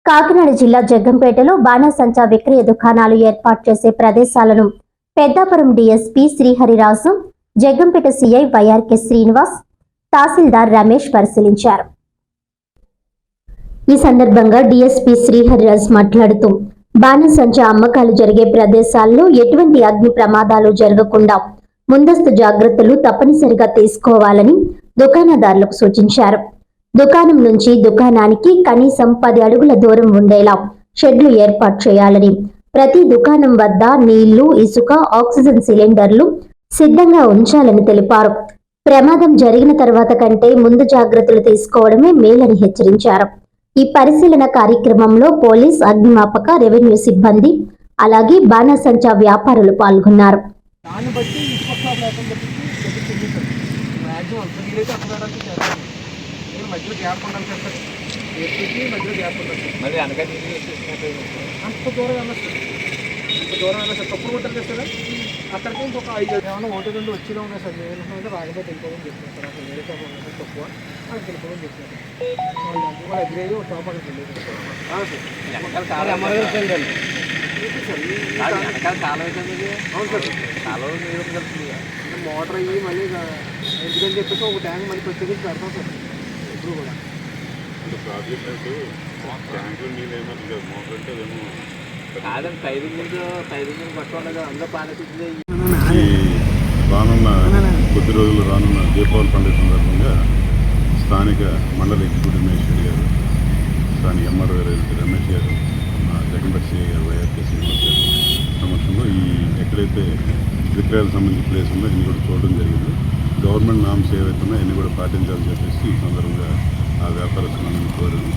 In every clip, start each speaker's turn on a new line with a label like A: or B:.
A: కాకినాడ జిల్లా జగ్గంపేటలో బాణసంచా విక్రయ దుకాణాలు ఏర్పాటు చేసే ప్రదేశాలను Peddapuram DSP Srihariraju, Jaggampeta CI YRK Srinivas, తహసీల్దార్ రమేష్ పరిశీలించారు. ఈ సందర్భంగా డీఎస్పీ శ్రీహరిరాజు మాట్లాడుతూ బాణసంచా అమ్మకాలు జరిగే ప్రదేశాల్లో ఎటువంటి అగ్ని ప్రమాదాలు జరగకుండా ముందస్తు జాగ్రత్తలు తప్పనిసరిగా తీసుకోవాలని దుకాణదారులకు సూచించారు. దుకాణం నుంచి దుకాణానికి కనీసం 10 అడుగుల దూరం ఉండేలా షెడ్లు ఏర్పాటు చేయాలని, ప్రతి దుకాణం వద్ద నీళ్లు, ఇసుక, ఆక్సిజన్ సిలిండర్లు సిద్ధంగా ఉంచాలని తెలిపారు. ప్రమాదం జరిగిన తర్వాత కంటే ముందు జాగ్రత్తలు తీసుకోవడమే మేలని హెచ్చరించారు. ఈ పరిశీలన కార్యక్రమంలో పోలీస్, అగ్నిమాపక, రెవెన్యూ సిబ్బంది, అలాగే బాణసంచా వ్యాపారులు పాల్గొన్నారు.
B: మధ్యలో గ్యాప్ ఉండాలి సార్, మధ్యలో గ్యాప్ ఉండాలి సార్. మరి అనగా అంత దూరం వెళ్ళదు సార్, అంత దూరం వెళ్ళదు సార్. తప్పుడు ఉంటుంది కదా సార్, అక్కడికి ఇంకొక 5 ఏమన్నా 1-2 వచ్చిలో ఉన్నాయి సార్. నేను రాకపోతే వెళ్ళిపోవడం చెప్తున్నాను సార్. అక్కడ వేరే షాప్ ఉన్నాయి సార్, తక్కువ అక్కడికి వెళ్ళిపోవడం చెప్తున్నాను సార్. వాళ్ళు ఎగ్రేది ఒక షాప్ అక్కడికి వెళ్ళేది సార్. అవును సార్, కాలువ నీరు కలుపుతుంది. అంటే మోటార్ అయ్యి మళ్ళీ ఎందుకని చెప్పేసి ఒక ట్యాంక్ మళ్ళీ ప్రత్యేకించి పెడతాం సార్. ఇప్పుడు కూడా
C: ప్రాజెక్ట్ అంటే ట్యాంకులు నీళ్ళు ఏమన్నా కదా, మోటార్ అంటే అదేమో
B: కాదండి. టైరింగ్ పట్టుకోండి, అందులో పాలసీ.
C: రానున్న కొద్ది రోజులు రానున్న దీపావళి పండుగ సందర్భంగా స్థానిక మండల ఎగ్జిక్యూటివ్ మేజిస్ట్రేట్ గారు, స్థానిక ఎంఆర్ఓ గారు రమేష్ గారు, మా జగన్పేట సిఐ గారు వైఆర్కే శ్రీనివాస్ గారు సమక్షంలో ఎక్కడైతే విక్రయాలకు సంబంధించిన ప్లేస్ ఉందో ఇన్ని కూడా చూడడం జరిగింది. గవర్నమెంట్ నామ్స్ ఏవైతే ఉన్నాయో అన్ని కూడా పాటించాలని చెప్పేసి ఈ సందర్భంగా ఆ వ్యాపారస్తులను కోరారు.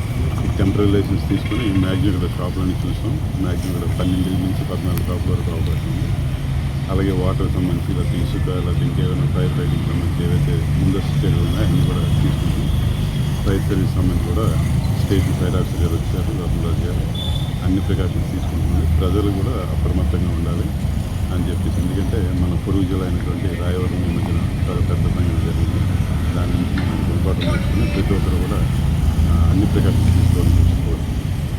C: ఈ టెంపరీ లైసెన్స్ తీసుకుని మ్యాక్సిమం ఇక్కడ షాపులని చూసాం. మ్యాక్సిమం ఇక్కడ 12 నుంచి 14 షాపుల వరకు అవకాశం ఉంది. అలాగే వాటర్ సంబంధించి ఇలా ఇసుక, లేకపోతే ఇంకేమైనా ఫైర్ ఫైటింగ్ సంబంధించి ఏవైతే ముందస్తు చర్యలు ఉన్నాయో అన్నీ కూడా తీసుకుంటాం. ఫైర్ సర్వీస్ సంబంధించి కూడా స్టేషన్ ఫైర్ ఆఫీసర్ గారు వచ్చారు, రఘురాజు గారు అన్ని ప్రికాషన్స్ తీసుకుంటున్నారు. ప్రజలు కూడా అప్రమత్తంగా ఉండాలి అని చెప్పేసి, ఎందుకంటే మన పొరుగు జిల్లా అయినటువంటి రాయవరం ఈ మధ్యన చాలా పెద్ద సంఘటన జరిగింది. దాని నుంచి మనం గురిపాటు నేర్చుకుని ప్రతి ఒక్కరు కూడా అన్ని ప్రికాషన్స్ తీసుకోవాలని చూసుకోవచ్చు.